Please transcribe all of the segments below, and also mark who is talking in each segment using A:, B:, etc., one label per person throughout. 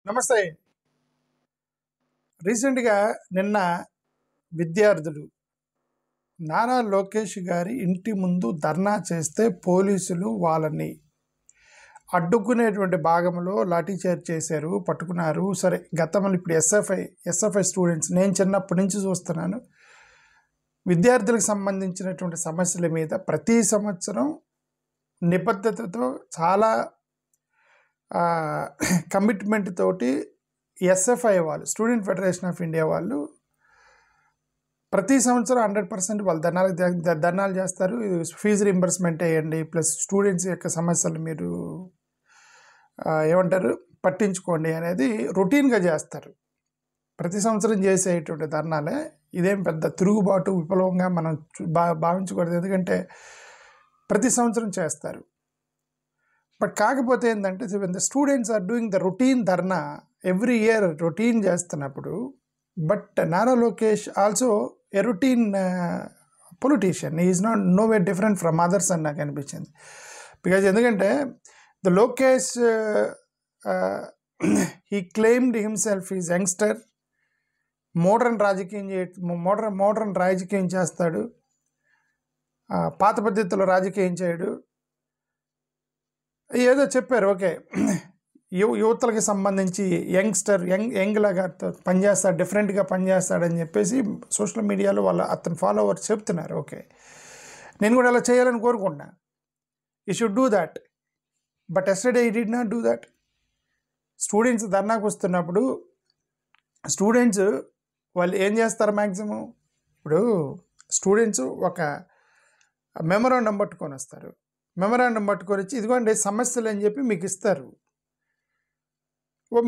A: నమస్తే. రీసెంట్‌గా నిన్న విద్యార్థులు నారా లోకేష్ గారి ఇంటి ముందు ధర్నా చేస్తే పోలీసులు వాళ్ళని అడ్డుకునేటువంటి భాగంలో లాఠీచార్జ్ చేశారు, పట్టుకున్నారు. సరే, గతంలో ఇప్పుడు ఎస్ఎఫ్ఐ స్టూడెంట్స్ నేను చిన్నప్పటి నుంచి చూస్తున్నాను. విద్యార్థులకు సంబంధించినటువంటి సమస్యల మీద ప్రతి సంవత్సరం నిబద్ధతతో చాలా కమిట్మెంట్ తోటి ఎస్ఎఫ్ఐ వాళ్ళు, స్టూడెంట్ ఫెడరేషన్ ఆఫ్ ఇండియా వాళ్ళు ప్రతి సంవత్సరం 100% వాళ్ళు ధర్నాలు చేస్తారు. ఫీజు రీంబర్స్మెంట్ వేయండి, ప్లస్ స్టూడెంట్స్ యొక్క సమస్యలు మీరు పట్టించుకోండి అనేది రొటీన్గా చేస్తారు. ప్రతి సంవత్సరం చేసేటువంటి ధర్నాలే. ఇదేం పెద్ద తిరుగుబాటు విప్లవంగా మనం భావించకూడదు, ఎందుకంటే ప్రతి సంవత్సరం చేస్తారు. బట్ కాకపోతే ఏంటంటే, when the students are doing the routine dharna every year routine చేస్తున్నప్పుడు, but Nara Lokesh also a routine politician, is not no way different from others అని నాకు అనిపించింది. బికాజ్ ఎందుకంటే the Lokesh he claimed himself is youngster, modern రాజకీయం చేస్తాడు, పాత పద్ధతిలో రాజకీయం చేయడు. ఏదో చెప్పారు, ఓకే, యువతలకి సంబంధించి యంగ్ లాగా పనిచేస్తాడు, డిఫరెంట్గా పనిచేస్తాడని చెప్పేసి సోషల్ మీడియాలో అతని ఫాలోవర్స్ చెప్తున్నారు. ఓకే, నేను కూడా అలా చేయాలని కోరుకుంటున్నా. You should do that. But yesterday he did not do that. Students ధర్నాకు వస్తున్నప్పుడు స్టూడెంట్స్ వాళ్ళు ఏం చేస్తారు మ్యాక్సిమం? ఇప్పుడు స్టూడెంట్స్ ఒక మెమరాండం పట్టుకొని వస్తారు. మెమరాండం పట్టుకొని వచ్చి ఇదిగోండి సమస్యలు అని చెప్పి మీకు ఇస్తారు.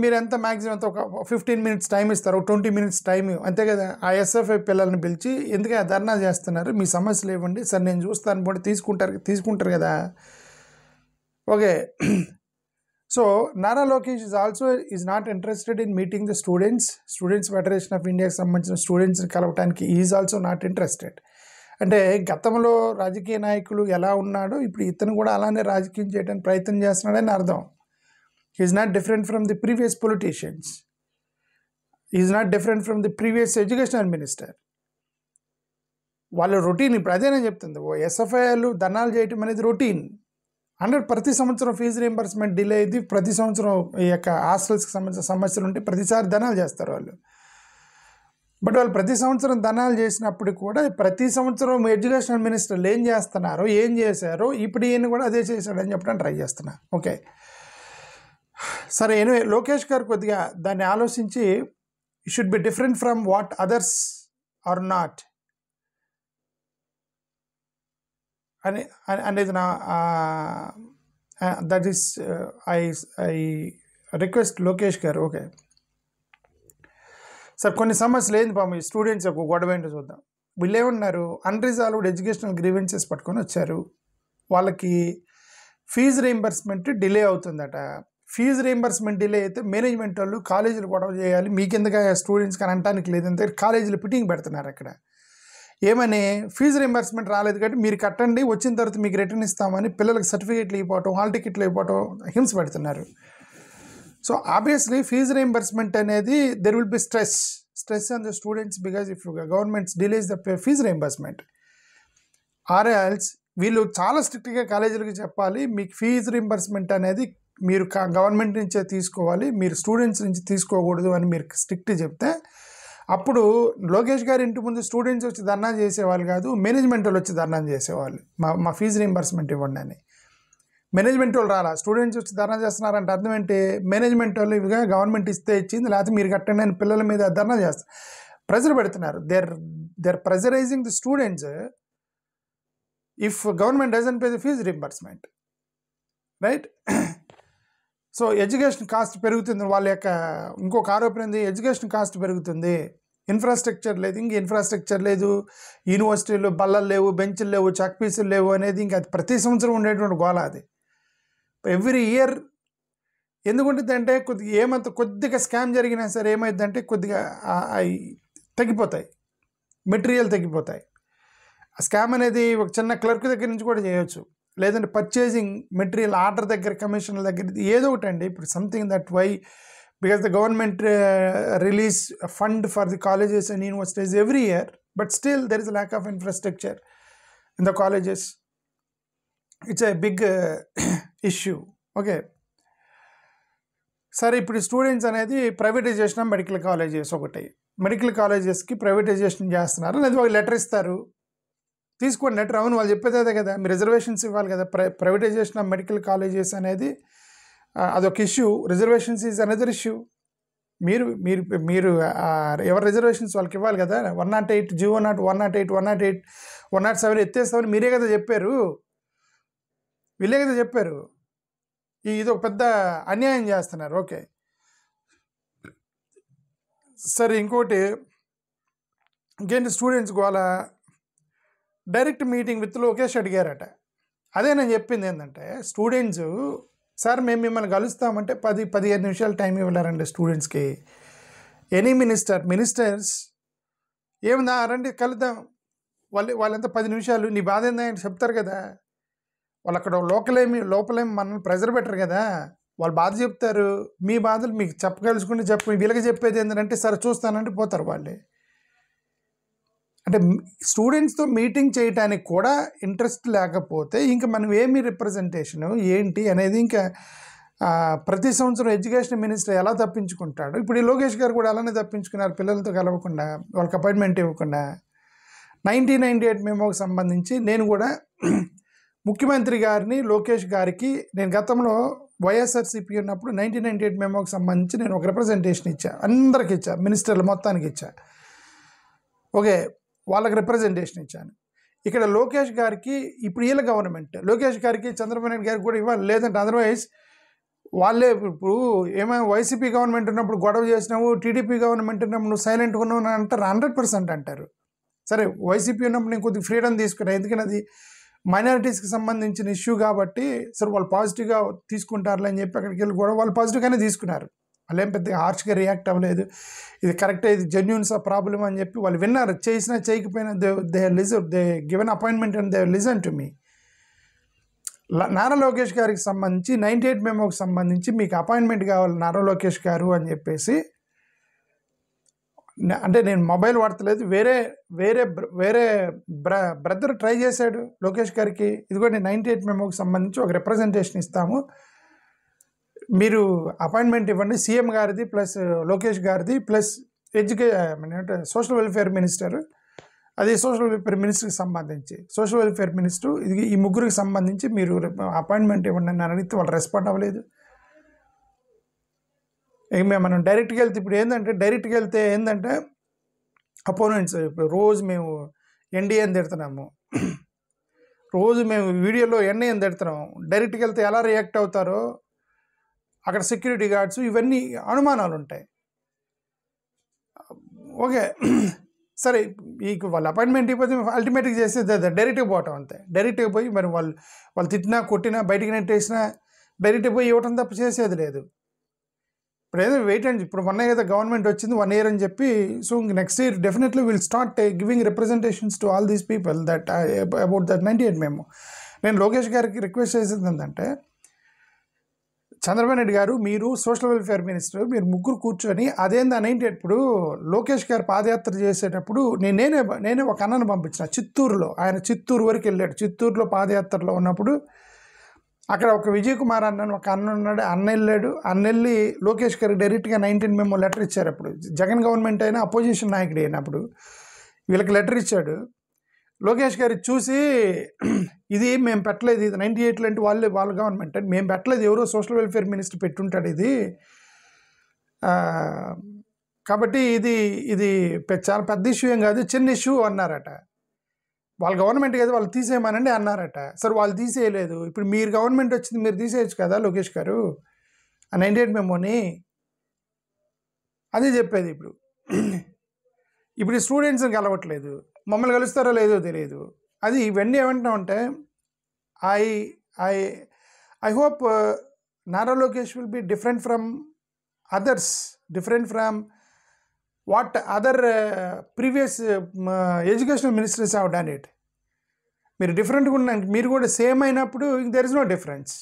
A: మీరు ఎంత మ్యాక్సిమం ఎంత ఒక 15 minutes టైం ఇస్తారు, 20 minutes టైం, అంతే కదా. ఆ ఎస్ఎఫ్ఐ పిల్లల్ని పిలిచి ఎందుకంటే ధర్నా చేస్తున్నారు, మీ సమస్యలు ఇవ్వండి సార్, నేను చూస్తాను కూడా తీసుకుంటారు కదా. Okay, so Nara Lokesh is not interested in meeting the students federation of ఇండియాకి సంబంధించిన స్టూడెంట్స్ని కలవటానికి ఈజ్ ఆల్సో నాట్ ఇంట్రెస్టెడ్. అంటే గతంలో రాజకీయ నాయకులు ఎలా ఉన్నాడో ఇప్పుడు ఇతను కూడా అలానే రాజకీయం చేయడానికి ప్రయత్నం చేస్తున్నాడని అర్థం. Is not different from the previous politicians, is not different from the previous educational minister. వాళ్ళ రొటీన్ ఇప్పుడు అదేనే చెప్తుంది. ఎస్ఎఫ్ఐలు ధర్నాలు చేయటం అనేది రొటీన్. ప్రతి సంవత్సరం ఫీజు రీంబర్స్మెంట్ డిలే అయింది, ప్రతి సంవత్సరం ఈ యొక్క హాస్టల్స్కి సంబంధించిన సమస్యలు ఉంటే ప్రతిసారి ధర్నాలు చేస్తారు వాళ్ళు. బట్ వాళ్ళు ప్రతి సంవత్సరం ధర్నాలు చేసినప్పుడు కూడా ప్రతి సంవత్సరం ఎడ్యుకేషనల్ మినిస్టర్లు ఏం చేస్తున్నారో, ఏం చేశారో ఇప్పుడు ఈయన కూడా అదే చేశాడని చెప్పడానికి ట్రై చేస్తున్నా. ఓకే, సరే, ఎనివే లోకేష్ గారు కొద్దిగా దాన్ని ఆలోచించి you should be different from what others are not అనేది నా that is I request Lokesh garu. Okay sir, కొన్ని సమస్యలు ఏంది పాము ఈ స్టూడెంట్స్ ఒక గొడవ ఏంటో చూద్దాం. వీళ్ళు ఏమన్నారు, అన్రిజాల్వ్డ్ ఎడ్యుకేషనల్ గ్రీవెన్సెస్ పట్టుకొని వచ్చారు. వాళ్ళకి ఫీజు రీంబర్స్మెంట్ డిలే అవుతుందట. ఫీజు రీంబర్స్మెంట్ డిలే అయితే మేనేజ్మెంట్ వాళ్ళు కాలేజీలు గొడవ చేయాలి, మీకెందుకు స్టూడెంట్స్కి అని అంటానికి లేదంటే కాలేజీలు పిటింగ్ పెడుతున్నారు అక్కడ. ఏమని, ఫీజు రీంబర్స్మెంట్ రాలేదు కాబట్టి మీరు కట్టండి, వచ్చిన తర్వాత మీకు రిటర్న్ ఇస్తామని పిల్లలకి సర్టిఫికేట్లు ఇవ్వటం, హాల్ టికెట్లు ఇవ్వటం హింస పెడుతున్నారు. సో ఆబ్వియస్లీ ఫీజు రీంబర్స్మెంట్ అనేది there will be stress on the students because if governments delays the fee reimbursement or else వీళ్ళు చాలా స్ట్రిక్ట్గా కాలేజీలకి చెప్పాలి, మీకు ఫీజు రీంబర్స్మెంట్ అనేది మీరు గవర్నమెంట్ నుంచే తీసుకోవాలి, మీరు స్టూడెంట్స్ నుంచి తీసుకోకూడదు అని మీరు స్ట్రిక్ట్ చెప్తే అప్పుడు లోకేష్ గారి ఇంటి ముందు స్టూడెంట్స్ వచ్చి ధర్నా చేసేవాళ్ళు కాదు, మేనేజ్మెంట్ వాళ్ళు వచ్చి ధర్నా చేసేవాళ్ళు, మా ఫీజు రీంబర్స్మెంట్ ఇవ్వండి అని. మేనేజ్మెంట్ వాళ్ళు రాలా, స్టూడెంట్స్ వచ్చి ధర్నా చేస్తున్నారంటే అర్థం ఏంటి, మేనేజ్మెంట్ వాళ్ళు ఇవిగా గవర్నమెంట్ ఇస్తే ఇచ్చింది, లేకపోతే మీరు కట్టండి అని పిల్లల మీద ధర్నా చేస్తారు, ప్రెజర్ పెడుతున్నారు. They're pressurising the students if government doesn't pay the fees reimbursement, right? So education cost పెరుగుతుంది. వాళ్ళ యొక్క ఇంకొక ఆరోపణ ఏంది, ఎడ్యుకేషన్ కాస్ట్ పెరుగుతుంది, ఇన్ఫ్రాస్ట్రక్చర్ లేదు, ఇంక ఇన్ఫ్రాస్ట్రక్చర్ లేదు, యూనివర్సిటీలు బల్లలు లేవు, బెంచ్లు లేవు, చాక్ పీసులు లేవు అనేది ఇంకా అది ప్రతి సంవత్సరం ఉండేటువంటి గోల. అది ఎవ్రీ ఇయర్ ఎందుకుంటుంది అంటే కొద్దిగా స్కామ్ జరిగినా సరే ఏమైందంటే కొద్దిగా తగ్గిపోతాయి, మెటీరియల్ తగ్గిపోతాయి. ఆ స్కామ్ అనేది ఒక చిన్న క్లర్క్ దగ్గర నుంచి కూడా చేయొచ్చు, లేదంటే పర్చేసింగ్ మెటీరియల్ ఆర్డర్ దగ్గర, కమిషన్ల దగ్గర, ఏదో ఒకటి అండి. ఇప్పుడు something that why because the government release a fund for the colleges and universities every year, but still there is a lack of infrastructure in the colleges. It's a big issue. Okay, సరే ఇప్పుడు students అనేది privatisation of medical colleges ఒకటి, medical కాలేజెస్కి privatisation చేస్తున్నారు, లేదా వాళ్ళు letter ఇస్తారు, తీసుకోండి letter. అవును, వాళ్ళు చెప్పేది అదే కదా, మీరు రిజర్వేషన్స్ ఇవ్వాలి కదా. ప్రైవేటైజేషన్ ఆఫ్ మెడికల్ కాలేజెస్ అనేది అదొక issue, reservations is another issue. మీరు మీరు మీరు ఎవరి రిజర్వేషన్స్ వాళ్ళకి ఇవ్వాలి కదా. 108 G0 108 108 107 ఎత్తేస్తామని మీరే కదా చెప్పారు, వీళ్ళే కదా చెప్పారు. ఇది ఒక పెద్ద అన్యాయం చేస్తున్నారు. ఓకే సరే, ఇంకోటి ఇంకేంటి స్టూడెంట్స్ వాళ్ళ డైరెక్ట్ మీటింగ్ విత్ లోకేష్ అడిగారట. అదే నేను చెప్పింది ఏంటంటే, స్టూడెంట్స్ సార్ మేము మిమ్మల్ని కలుస్తామంటే 10-15 నిమిషాలు టైం ఇవ్వలేరండి స్టూడెంట్స్కి. ఎనీ మినిస్టర్స్ ఏముందా రండి కలుద్దాం, వాళ్ళంతా 10 నిమిషాలు నీ బాధ ఏందని చెప్తారు కదా. వాళ్ళు అక్కడ లోపలేమి మనల్ని ప్రెజర్ పెట్టరు కదా, వాళ్ళు బాధ చెప్తారు. మీ బాధలు మీకు చెప్పగలుచుకుంటే వీళ్ళకి చెప్పేది ఏంటంటే సరే చూస్తానంటే పోతారు వాళ్ళే. అంటే స్టూడెంట్స్తో మీటింగ్ చేయడానికి కూడా ఇంట్రెస్ట్ లేకపోతే ఇంకా మనం ఏమి రిప్రజెంటేషను ఏంటి అనేది ఇంకా ప్రతి సంవత్సరం ఎడ్యుకేషన్ మినిస్టర్ ఎలా తప్పించుకుంటాడు. ఇప్పుడు ఈ లోకేష్ గారు కూడా అలానే తప్పించుకున్నారు, పిల్లలతో కలవకుండా, వాళ్ళకి అపాయింట్మెంట్ ఇవ్వకుండా. 1998 మెమోకి సంబంధించి నేను కూడా ముఖ్యమంత్రి గారిని లోకేష్ గారికి నేను గతంలో వైఎస్ఆర్సీపీ ఉన్నప్పుడు 1998 మెమోకి సంబంధించి నేను ఒక రిప్రజెంటేషన్ ఇచ్చా, అందరికి ఇచ్చా, మినిస్టర్లు మొత్తానికి ఇచ్చా. ఓకే, వాళ్ళకి రిప్రజెంటేషన్ ఇచ్చాను. ఇక్కడ లోకేష్ గారికి ఇప్పుడు వీళ్ళ గవర్నమెంట్, లోకేష్ గారికి చంద్రబాబు నాయుడు గారికి కూడా ఇవ్వాలి, లేదంటే అదర్వైజ్ వాళ్ళే. ఇప్పుడు ఏమైనా వైసీపీ గవర్నమెంట్ ఉన్నప్పుడు గొడవ చేసినావు, టీడీపీ గవర్నమెంట్ ఉన్నప్పుడు నువ్వు సైలెంట్గా ఉన్నావు అంటారు, 100% అంటారు. సరే వైసీపీ ఉన్నప్పుడు నేను కొద్దిగా ఫ్రీడమ్ తీసుకున్నాను, ఎందుకంటే అది మైనారిటీస్కి సంబంధించిన ఇష్యూ కాబట్టి సరే వాళ్ళు పాజిటివ్గా తీసుకుంటారులే అని చెప్పి అక్కడికి వెళ్ళి కూడా వాళ్ళు పాజిటివ్గానే తీసుకున్నారు. వాళ్ళు ఏం పెద్దగా హార్ష్గా రియాక్ట్ అవ్వలేదు, ఇది కరెక్టే, ఇది జెన్యూన్స్ ఆ ప్రాబ్లమ్ అని చెప్పి వాళ్ళు విన్నారు. చేసినా చేయకపోయినా they given appointment and they listen to me. Nara Lokesh గారికి సంబంధించి 98 మెమోకి సంబంధించి మీకు అపాయింట్మెంట్ కావాలి నారా లోకేష్ గారు అని చెప్పేసి, అంటే నేను మొబైల్ వాడతలేదు, వేరే బ్రదర్ ట్రై చేశాడు లోకేష్ గారికి. ఇదిగో నేను 98 మెమోకి సంబంధించి ఒక రిప్రజెంటేషన్ ఇస్తాము, మీరు అపాయింట్మెంట్ ఇవ్వండి, సీఎం గారిది ప్లస్ లోకేష్ గారిది ప్లస్ సోషల్ వెల్ఫేర్ మినిస్టర్, అది సోషల్ వెల్ఫేర్ మినిస్టర్కి సంబంధించి సోషల్ వెల్ఫేర్ మినిస్టర్, ఇది ఈ ముగ్గురికి సంబంధించి మీరు అపాయింట్మెంట్ ఇవ్వండి అని అడిగితే వాళ్ళు రెస్పాండ్ అవ్వలేదు. మనం డైరెక్ట్గా వెళ్తే ఇప్పుడు డైరెక్ట్గా వెళ్తే ఏంటంటే అపోనెంట్స్, ఇప్పుడు రోజు మేము ఎన్డీఏని తిడుతున్నాము, రోజు మేము వీడియోలో ఎన్ఐని తిడుతున్నాము, డైరెక్ట్గా వెళ్తే ఎలా రియాక్ట్ అవుతారో అక్కడ సెక్యూరిటీ గార్డ్స్ ఇవన్నీ అనుమానాలు ఉంటాయి. ఓకే సరే, వాళ్ళు అపాయింట్మెంట్ ఇవ్వకపోతే అల్టిమేట్గా చేసేది అదే, డైరెక్ట్గా పోవటం అంతే. డైరెక్ట్గా పోయి మరి వాళ్ళు తిట్టినా కొట్టినా బయటికి నెట్టేసినా డైరెక్ట్గా పోయి ఇవ్వటం తప్ప చేసేది లేదు. ఇప్పుడు ఏదో వెయిట్ అండ్ ఇప్పుడు 1 year కదా గవర్నమెంట్ వచ్చింది, 1 year అని చెప్పి, so next here definitely will start giving representations to all these people that about that 98 memo. నేను లోకేష్ గారికి రిక్వెస్ట్ చేసేది ఏంటంటే, చంద్రబాబు నాయుడు గారు మీరు సోషల్ వెల్ఫేర్ మినిస్టర్, మీరు ముగ్గురు కూర్చొని అదేందా 98 ఇప్పుడు లోకేష్ గారు పాదయాత్ర చేసేటప్పుడు నేనే ఒక అన్నను పంపించిన చిత్తూరులో, ఆయన చిత్తూరు వరకు వెళ్ళాడు. చిత్తూరులో పాదయాత్రలో ఉన్నప్పుడు అక్కడ ఒక విజయ్ కుమార్ అన్న ఒక అన్న ఉన్నాడు, అన్న వెళ్ళాడు, అన్న వెళ్ళి లోకేష్ గారికి డైరెక్ట్గా 19 మెమో లెటర్ ఇచ్చారు. అప్పుడు జగన్ గవర్నమెంట్ అయినా అపోజిషన్ నాయకుడు అయినప్పుడు వీళ్ళకి లెటర్ ఇచ్చాడు. లోకేష్ గారు చూసి ఇది మేము పెట్టలేదు, ఇది 98 అంటే వాళ్ళ గవర్నమెంట్ అని మేము పెట్టలేదు, ఎవరో సోషల్ వెల్ఫేర్ మినిస్టర్ పెట్టుంటాడు ఇది, కాబట్టి ఇది చాలా పెద్ద ఇష్యూ ఏం కాదు, చిన్న ఇష్యూ అన్నారట. వాళ్ళ గవర్నమెంట్ కదా వాళ్ళు తీసేయమనండి అన్నారట. సరే వాళ్ళు తీసేయలేదు, ఇప్పుడు మీరు గవర్నమెంట్ వచ్చింది, మీరు తీసేయచ్చు కదా లోకేష్ గారు ఆ 98 మెమోని, అదే చెప్పేది. ఇప్పుడు స్టూడెంట్స్ని కలవట్లేదు, మమ్మల్ని కలుస్తారో లేదో తెలియదు. అది ఇవన్నీ ఏమంటామంటే I hope Nara Lokesh will be different from others, different from what other previous educational ministers have done it. మీరు డిఫరెంట్గా ఉన్నాను, మీరు కూడా సేమ్ అయినప్పుడు there is no difference.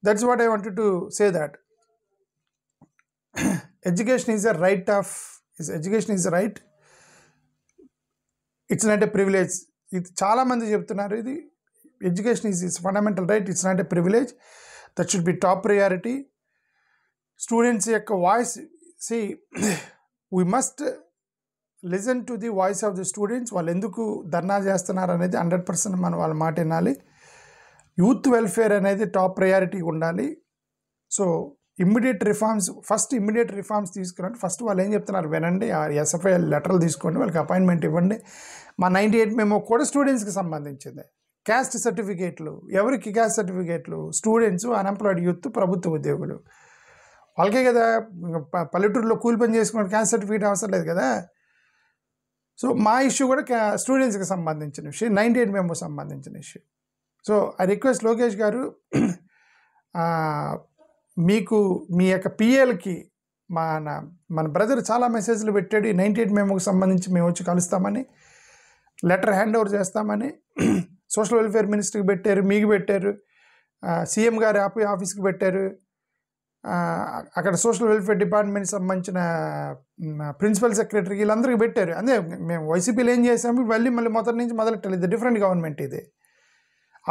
A: That's what I wanted to say that. Education is a right education is a right, it's not a privilege. ఇది చాలామంది చెప్తున్నారు, ఇది education is fundamental right, it's not a privilege, that should be top priority. Students యొక్క voice, C we must listen to the voice of the students. వాళ్ళు ఎందుకు ధర్నా చేస్తున్నారు అనేది 100% మనం వాళ్ళ మాట వినాలి. యూత్ వెల్ఫేర్ అనేది టాప్ ప్రయారిటీ ఉండాలి. సో ఇమ్మీడియట్ రిఫార్మ్స్ తీసుకురండి. ఫస్ట్ వాళ్ళు ఏం చెప్తున్నారు వినండి. ఆ ఎస్ఎఫ్ఐ లెటర్లు తీసుకోండి, వాళ్ళకి అపాయింట్మెంట్ ఇవ్వండి. మా 98 మెమో కూడా స్టూడెంట్స్కి సంబంధించింది. క్యాస్ట్ సర్టిఫికేట్లు, ఎవరికి క్యాస్ట్ సర్టిఫికేట్లు? స్టూడెంట్స్, అన్ఎంప్లాయిడ్ యూత్, ప్రభుత్వ ఉద్యోగులు, వాళ్ళకే కదా. పల్లెటూరులో కూలి పని చేసుకున్న క్యాస్ట్ సర్టిఫికేట్ అవసరం లేదు కదా. సో మా ఇష్యూ కూడా స్టూడెంట్స్కి సంబంధించిన ఇష్యూ, 98 మెమో సంబంధించిన issue. So I request Lokesh గారు, మీకు మీ యొక్క పిఏలకి మన బ్రదర్ చాలా మెసేజ్లు పెట్టాడు. 98 మెమోకి సంబంధించి మేము వచ్చి కలుస్తామని, లెటర్ హ్యాండ్ ఓవర్ చేస్తామని సోషల్ వెల్ఫేర్ మినిస్టర్కి పెట్టారు, మీకు పెట్టారు, సీఎం గారి ఆఫీస్కి పెట్టారు, అక్కడ సోషల్ వెల్ఫేర్ డిపార్ట్మెంట్కి సంబంధించిన ప్రిన్సిపల్ సెక్రటరీకి, వీళ్ళందరికీ పెట్టారు. అదే మేము వైసీపీలో ఏం చేసాము, మళ్ళీ మొదటి నుంచి మొదలెట్టాలి. ఇది డిఫరెంట్ గవర్నమెంట్ ఇది.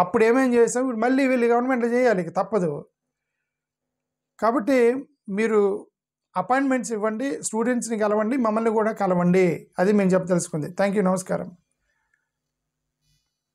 A: అప్పుడు ఏమేం చేసాము, ఇప్పుడు మళ్ళీ వీళ్ళు గవర్నమెంట్లో చేయాలి, తప్పదు. కాబట్టి మీరు అపాయింట్మెంట్స్ ఇవ్వండి, స్టూడెంట్స్ని కలవండి, మమ్మల్ని కూడా కలవండి. అది మేము చెప్పదలుచుకుంది. థ్యాంక్ యూ, నమస్కారం.